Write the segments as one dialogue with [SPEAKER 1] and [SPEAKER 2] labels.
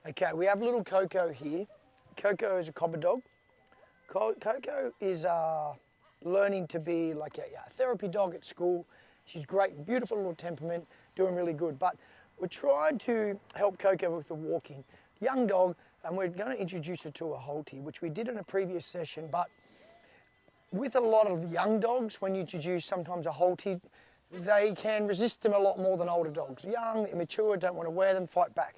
[SPEAKER 1] Okay, we have little Coco here. Coco is a copper dog. Coco is learning to be like a therapy dog at school. She's great, beautiful little temperament, doing really good. But we're trying to help Coco with the walking. Young dog, and we're going to introduce her to a halti, which we did in a previous session. But with a lot of young dogs, when you introduce sometimes a halti, they can resist them a lot more than older dogs. Young, immature, don't want to wear them, fight back.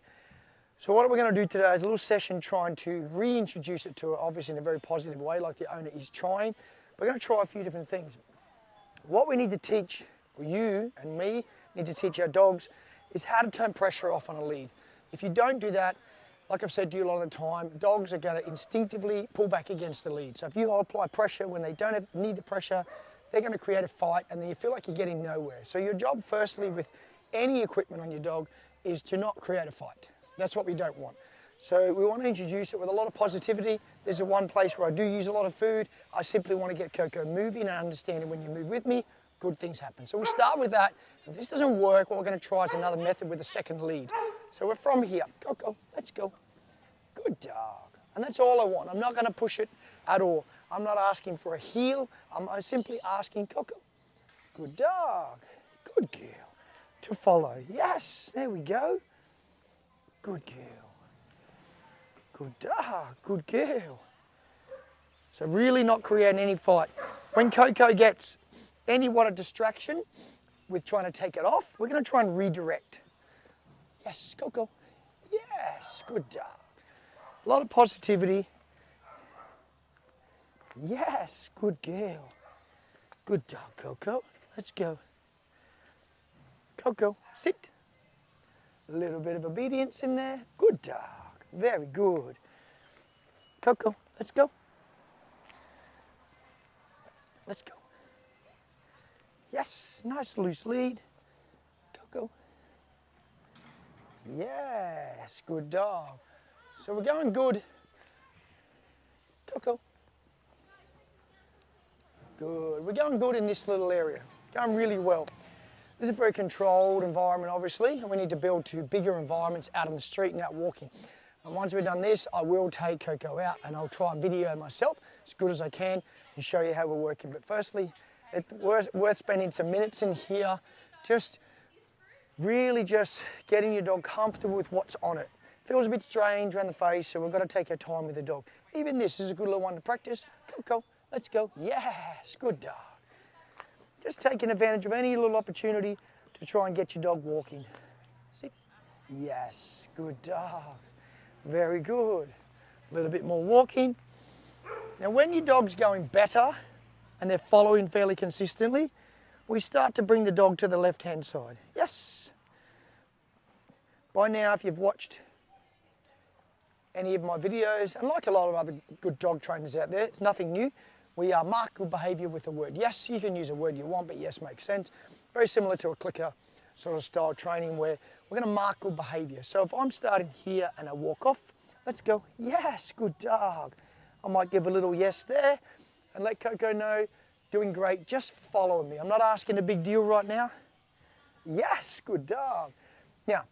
[SPEAKER 1] So what we're going to do today is a little session trying to reintroduce it to her, obviously in a very positive way, like the owner is trying. We're going to try a few different things. What we need to teach, you and me, need to teach our dogs, is how to turn pressure off on a lead. If you don't do that, like I've said to you a lot of the time, dogs are going to instinctively pull back against the lead. So if you apply pressure when they don't need the pressure, they're going to create a fight and then you feel like you're getting nowhere. So your job firstly with any equipment on your dog is to not create a fight. That's what we don't want. So we want to introduce it with a lot of positivity. This is one place where I do use a lot of food. I simply want to get Coco moving and understanding when you move with me, good things happen. So we'll start with that. If this doesn't work, what we're going to try is another method with a second lead. So we're from here. Coco, let's go. Good dog. And that's all I want. I'm not going to push it at all. I'm not asking for a heel. I'm simply asking Coco. Good dog. Good girl. To follow. Yes, there we go. Good girl. Good dog. Good girl. So really not creating any fight. When Coco gets any distraction with trying to take it off, we're going to try and redirect. Yes, Coco. Yes, good dog. A lot of positivity. Yes, good girl. Good dog, Coco. Let's go. Coco, sit. A little bit of obedience in there. Good dog. Very good. Coco, let's go. Let's go. Yes, nice loose lead. Coco. Yes, good dog. So we're going good. Coco. Good. We're going good in this little area. Going really well. This is a very controlled environment, obviously, and we need to build to bigger environments out on the street and out walking. And once we've done this, I will take Coco out and I'll try and video myself as good as I can and show you how we're working. But firstly, it's worth spending some minutes in here, just really just getting your dog comfortable with what's on it. Feels a bit strange around the face, so we've got to take our time with the dog. Even this is a good little one to practice. Coco, let's go. Yes, good dog. Just taking advantage of any little opportunity to try and get your dog walking. Sit. Yes, good dog. Very good. A little bit more walking. Now when your dog's going better and they're following fairly consistently, we start to bring the dog to the left-hand side. Yes. By now, if you've watched any of my videos, and like a lot of other good dog trainers out there, it's nothing new. We mark good behaviour with a word. Yes, you can use a word you want, but yes makes sense. Very similar to a clicker sort of style training where we're going to mark good behaviour. So if I'm starting here and I walk off, let's go, yes, good dog. I might give a little yes there and let Coco know, doing great, just for following me. I'm not asking a big deal right now. Yes, good dog. Now,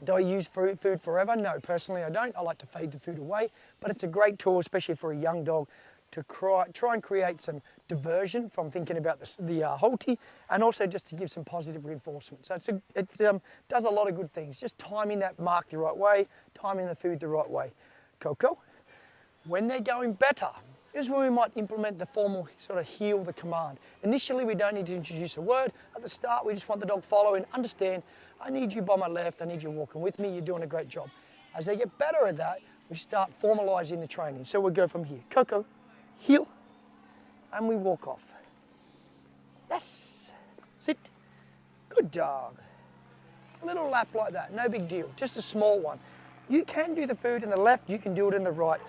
[SPEAKER 1] do I use food forever? No, personally I don't. I like to fade the food away, but it's a great tool, especially for a young dog, to try and create some diversion from thinking about the halti, and also just to give some positive reinforcement. So it does a lot of good things. Just timing that mark the right way, timing the food the right way. Coco, when they're going better, this is when we might implement the formal sort of heel the command. Initially, we don't need to introduce a word. At the start, we just want the dog following, understand, I need you by my left, I need you walking with me, you're doing a great job. As they get better at that, we start formalising the training. So we'll go from here. Coco, heel, and we walk off. Yes, sit, good dog. A little lap like that, no big deal, just a small one. You can do the food in the left, you can do it in the right.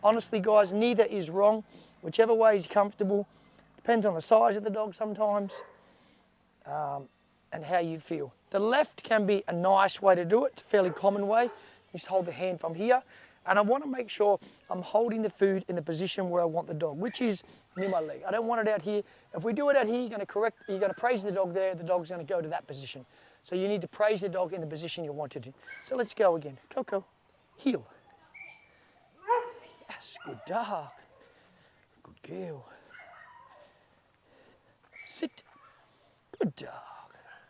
[SPEAKER 1] Honestly, guys, neither is wrong. Whichever way is comfortable. Depends on the size of the dog sometimes and how you feel. The left can be a nice way to do it, a fairly common way. Just hold the hand from here. And I want to make sure I'm holding the food in the position where I want the dog, which is near my leg. I don't want it out here. If we do it out here, you're going to praise the dog there, the dog's going to go to that position. So you need to praise the dog in the position you want it in. So let's go again. Coco, heel. Yes, good dog. Good girl. Sit. Good dog.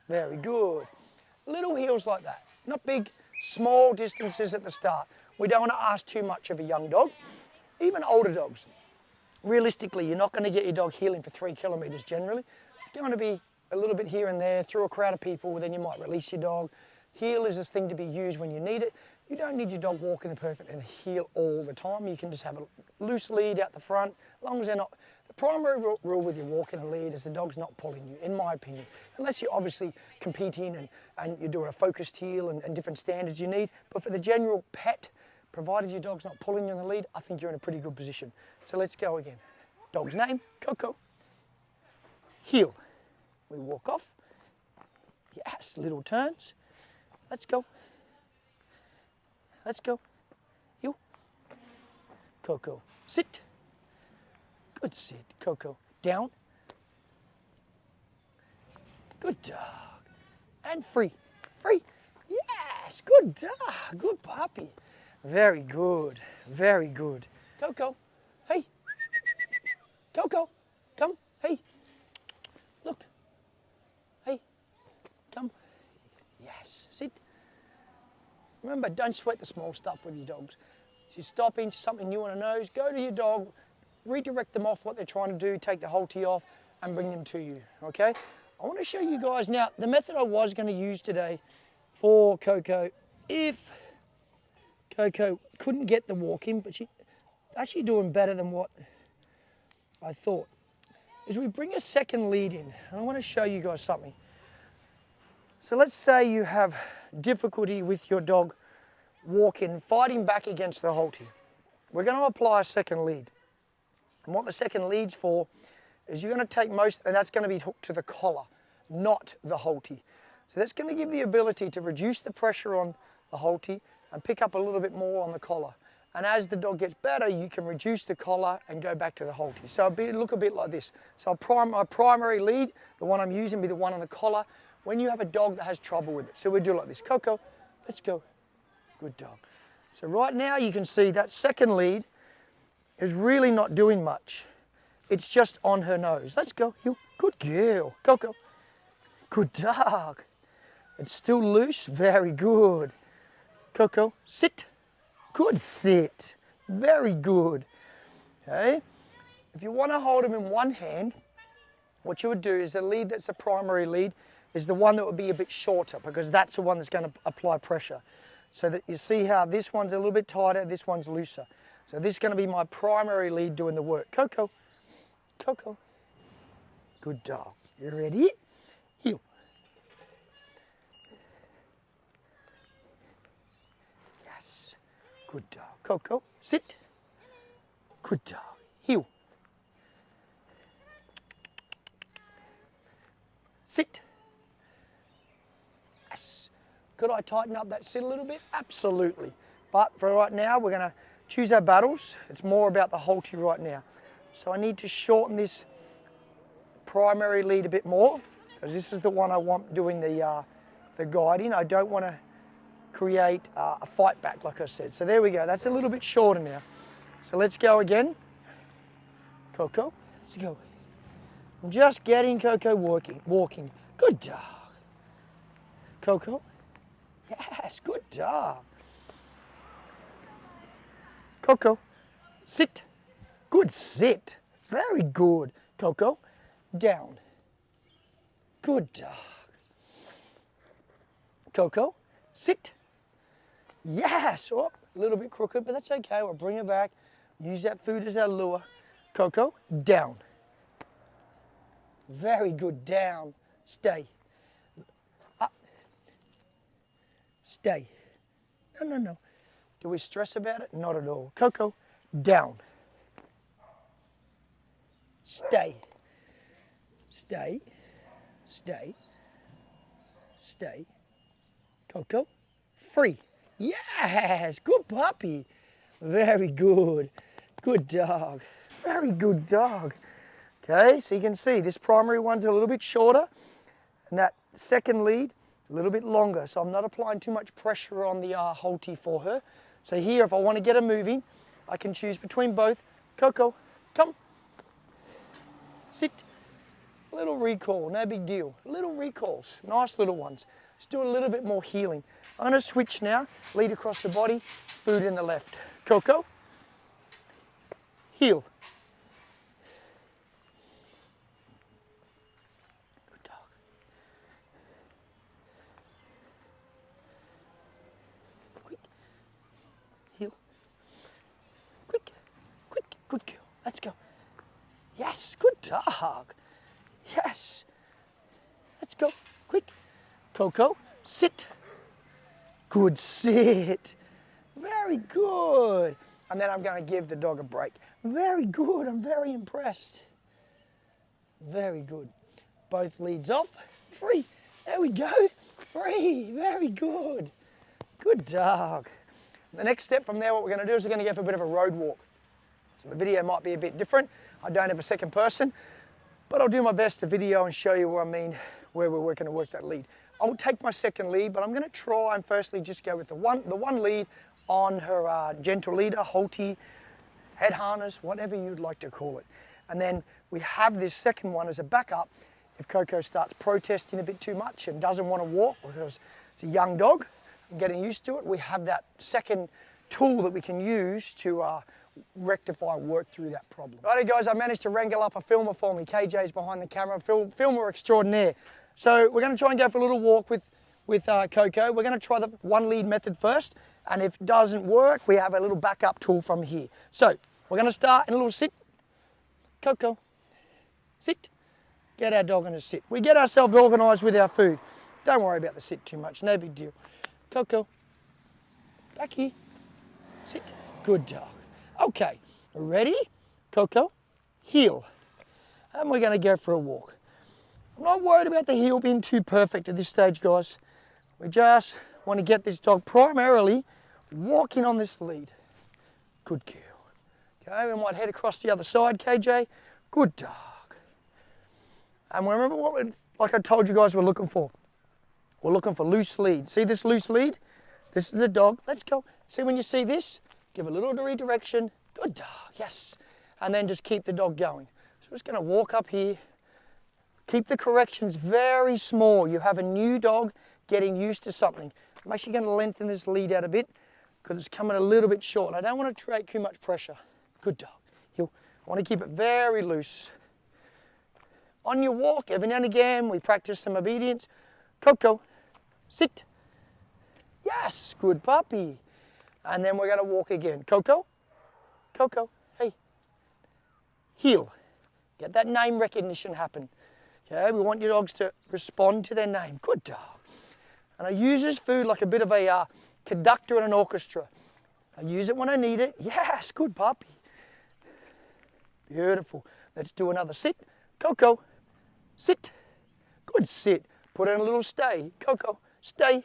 [SPEAKER 1] Very good. Little heels like that. Not big, small distances at the start. We don't want to ask too much of a young dog. Even older dogs. Realistically, you're not going to get your dog heeling for 3 kilometres generally. It's going to be a little bit here and there through a crowd of people, then you might release your dog. Heel is this thing to be used when you need it. You don't need your dog walking perfect and heel all the time. You can just have a loose lead out the front, as long as they're not. The primary rule with your walking a lead is the dog's not pulling you, in my opinion. Unless you're obviously competing and you're doing a focused heel and different standards you need. But for the general pet, provided your dog's not pulling you on the lead, I think you're in a pretty good position. So let's go again. Dog's name, Coco. Heel. We walk off. Yes, little turns. Let's go. Let's go. You. Coco. Sit. Good sit. Coco. Down. Good dog. And free. Free. Yes. Good dog. Good puppy. Very good. Very good. Coco. Hey. Coco. Come. Hey. Look. Hey. Come. Yes. Sit. Remember, don't sweat the small stuff with your dogs. If you're stopping, something new on a nose, go to your dog, redirect them off what they're trying to do, take the halti off, and bring them to you, okay? I want to show you guys now, the method I was going to use today for Coco, if Coco couldn't get the walk in, but she's actually doing better than what I thought, is we bring a second lead in. And I want to show you guys something. So let's say you have difficulty with your dog walking, fighting back against the halti. We're going to apply a second lead. And what the second lead's for is you're going to take most, and that's going to be hooked to the collar, not the halti. So that's going to give the ability to reduce the pressure on the halti and pick up a little bit more on the collar. And as the dog gets better, you can reduce the collar and go back to the halti. So it'll look a bit like this. So my primary lead, the one I'm using, be the one on the collar, when you have a dog that has trouble with it. So we do it like this. Coco, let's go. Good dog. So right now you can see that second lead is really not doing much. It's just on her nose. Let's go. You good girl. Coco. Good dog. It's still loose. Very good. Coco, sit. Good sit. Very good. Okay. If you want to hold him in one hand, what you would do is the lead that's a primary lead is the one that would be a bit shorter, because that's the one that's going to apply pressure. So that you see how this one's a little bit tighter, this one's looser. So this is going to be my primary lead doing the work. Coco. Coco. Good dog. You ready? Heel. Yes. Good dog. Coco. Sit. Good dog. Heel. Sit. Yes. Could I tighten up that sit a little bit? Absolutely. But for right now, we're going to choose our battles. It's more about the halti right now. So I need to shorten this primary lead a bit more, because this is the one I want doing the guiding. I don't want to create a fight back, like I said. So there we go. That's a little bit shorter now. So let's go again. Coco, let's go. I'm just getting Coco walking. Good dog. Coco. Yes, good dog. Coco. Sit. Good sit. Very good. Coco. Down. Good dog. Coco. Sit. Yes. Oh, a little bit crooked, but that's okay. We'll bring her back. Use that food as our lure. Coco. Down. Very good. Down. Stay. Up. Stay. No. Do we stress about it? Not at all. Coco. Down. Stay. Stay. Stay. Stay. Coco. Free. Yes. Good puppy. Very good. Good dog. Very good dog. Okay, so you can see this primary one's a little bit shorter and that second lead a little bit longer. So I'm not applying too much pressure on the halti for her. So here, if I want to get her moving, I can choose between both. Coco, come. Sit. Little recall, no big deal. Little recalls, nice little ones. Let's do a little bit more healing. I'm going to switch now, lead across the body, food in the left. Coco, heel. Good dog. Quick, heel. Quick, quick, good girl. Let's go. Yes, good dog. Yes. Let's go. Quick. Coco, sit. Good sit. Very good. And then I'm going to give the dog a break. Very good. I'm very impressed. Very good. Both leads off. Free. There we go. Free. Very good. Good dog. The next step from there, what we're going to do is we're going to go for a bit of a road walk. So the video might be a bit different. I don't have a second person, but I'll do my best to video and show you what I mean, where we're going to work that lead. I'll take my second lead, but I'm going to try and firstly just go with the one lead on her gentle leader, halti, head harness, whatever you'd like to call it. And then we have this second one as a backup if Coco starts protesting a bit too much and doesn't want to walk because it's a young dog and getting used to it. We have that second tool that we can use to rectify and work through that problem. Righty guys, I managed to wrangle up a filmer for me. KJ's behind the camera, filmer extraordinaire. So we're going to try and go for a little walk with Coco. We're going to try the one lead method first, and if it doesn't work, we have a little backup tool from here. So we're going to start in a little sit. Coco, sit. Get our dog on a sit. We get ourselves organised with our food. Don't worry about the sit too much, no big deal. Coco, back here, sit. Good dog. Okay, ready? Coco, heel. And we're going to go for a walk. I'm not worried about the heel being too perfect at this stage, guys. We just want to get this dog primarily walking on this lead. Good girl. Okay, we might head across the other side, KJ. Good dog. And remember like I told you guys we're looking for. We're looking for loose lead. See this loose lead? This is the dog. Let's go. See when you see this? Give a little redirection. Good dog, yes. And then just keep the dog going. So we're just going to walk up here. Keep the corrections very small. You have a new dog getting used to something. I'm actually going to lengthen this lead out a bit because it's coming a little bit short. I don't want to create too much pressure. Good dog. I want to keep it very loose. On your walk, every now and again, we practice some obedience. Coco, sit. Yes, good puppy. And then we're going to walk again. Coco, Coco, hey. Heel. Get that name recognition happen. Okay, we want your dogs to respond to their name. Good dog. And I use this food like a bit of a conductor in an orchestra. I use it when I need it. Yes, good puppy. Beautiful. Let's do another sit. Coco, sit. Good sit. Put in a little stay. Coco, stay.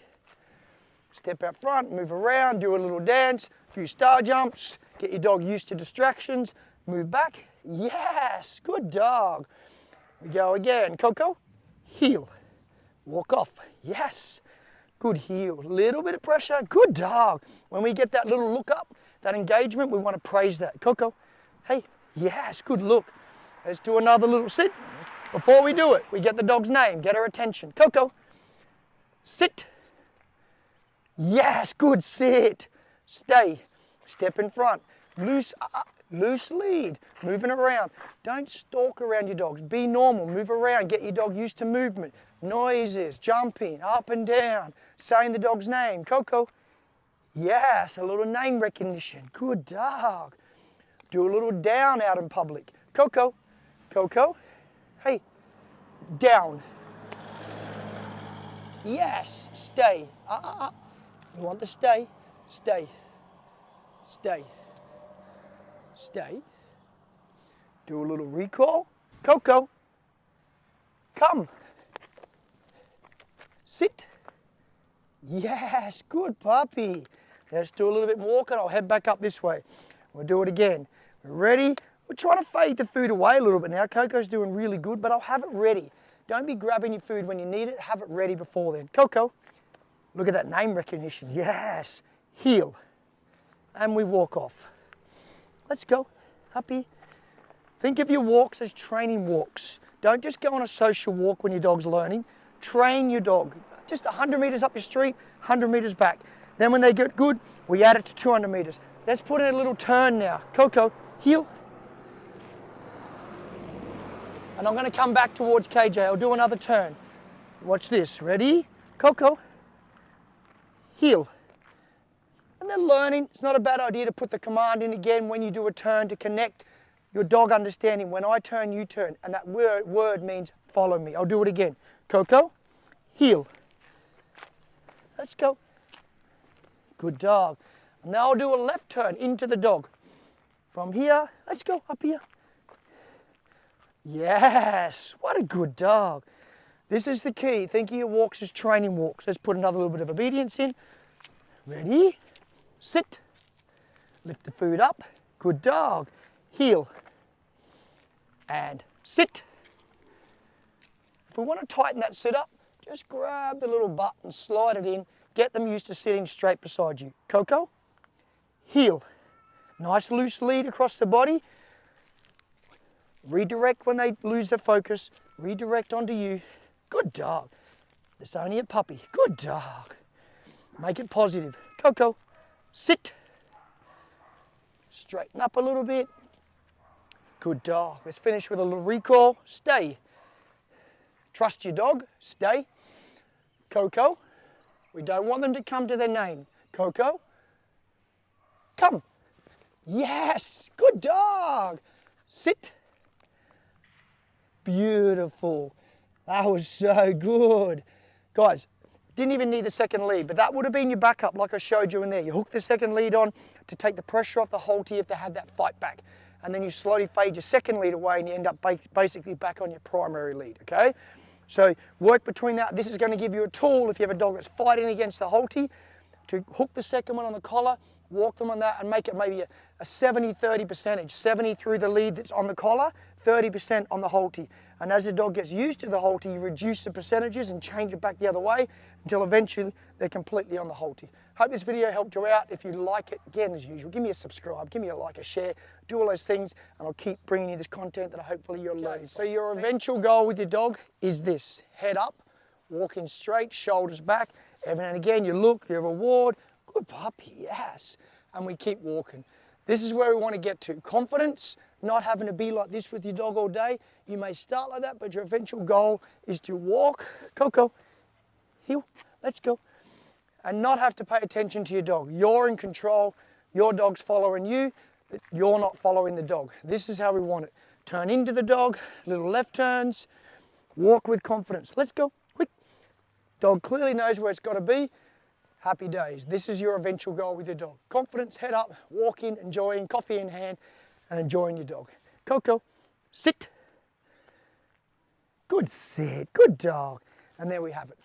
[SPEAKER 1] Step out front, move around, do a little dance, a few star jumps, get your dog used to distractions, move back. Yes, good dog. We go again. Coco, heel. Walk off. Yes. Good heel. Little bit of pressure. Good dog. When we get that little look up, that engagement, we want to praise that. Coco, hey, yes, good look. Let's do another little sit. Before we do it, we get the dog's name, get her attention. Coco, sit. Yes, good sit. Stay. Step in front. Loose lead. Moving around. Don't stalk around your dogs. Be normal. Move around. Get your dog used to movement. Noises. Jumping. Up and down. Saying the dog's name. Coco. Yes, a little name recognition. Good dog. Do a little down out in public. Coco. Coco. Hey. Down. Yes. Stay. You want the stay? Stay. Stay. Stay. Do a little recall. Coco. Come. Sit. Yes, good puppy. Let's do a little bit more walking. I'll head back up this way. We'll do it again. We're ready. We're trying to fade the food away a little bit now. Coco's doing really good, but I'll have it ready. Don't be grabbing your food when you need it. Have it ready before then. Coco. Look at that name recognition. Yes. Heel. and we walk off. Let's go, happy. Think of your walks as training walks. Don't just go on a social walk when your dog's learning. Train your dog. Just 100 meters up your street, 100 meters back. Then when they get good, we add it to 200 meters. Let's put in a little turn now. Coco, heel. And I'm going to come back towards KJ. I'll do another turn. Watch this. Ready? Coco, heel. And they're learning. It's not a bad idea to put the command in again when you do a turn to connect your dog understanding. When I turn, you turn. And that word means follow me. I'll do it again. Coco, heel. Let's go. Good dog. And now I'll do a left turn into the dog. From here, let's go up here. Yes, what a good dog. This is the key. Think of your walks as training walks. Let's put another little bit of obedience in. Ready? Sit. Lift the food up. Good dog. Heel. And sit. If we want to tighten that sit up, just grab the little butt and slide it in. Get them used to sitting straight beside you. Coco, heel. Nice loose lead across the body. Redirect when they lose their focus. Redirect onto you. Good dog. It's only a puppy. Good dog. Make it positive. Coco, sit. Straighten up a little bit. Good dog. Let's finish with a little recall. Stay. Trust your dog. Stay. Coco. We don't want them to come to their name. Coco. Come. Yes. Good dog. Sit. Beautiful. That was so good. Guys, didn't even need the second lead, but that would have been your backup like I showed you in there. You hook the second lead on to take the pressure off the halti if they have that fight back. And then you slowly fade your second lead away and you end up basically back on your primary lead, okay? So work between that. This is going to give you a tool if you have a dog that's fighting against the halti to hook the second one on the collar, walk them on that and make it maybe a 70-30 percentage. 70 through the lead that's on the collar, 30% on the halti. And as the dog gets used to the halti, you reduce the percentages and change it back the other way until eventually they're completely on the halti. Hope this video helped you out. If you like it, again, as usual, give me a subscribe, give me a like, a share, do all those things, and I'll keep bringing you this content that hopefully you're learning. So your eventual goal with your dog is this: head up, walking straight, shoulders back. Every now and again, you look, you reward. Good puppy, yes. And we keep walking. This is where we want to get to. Confidence, not having to be like this with your dog all day. You may start like that, but your eventual goal is to walk, Coco, heel, let's go, and not have to pay attention to your dog. You're in control, your dog's following you, but you're not following the dog. This is how we want it. Turn into the dog, little left turns, walk with confidence. Let's go, quick. Dog clearly knows where it's got to be. Happy days. This is your eventual goal with your dog. Confidence, head up, walking, enjoying, coffee in hand, and enjoying your dog. Coco, sit. Good sit, good dog. And there we have it.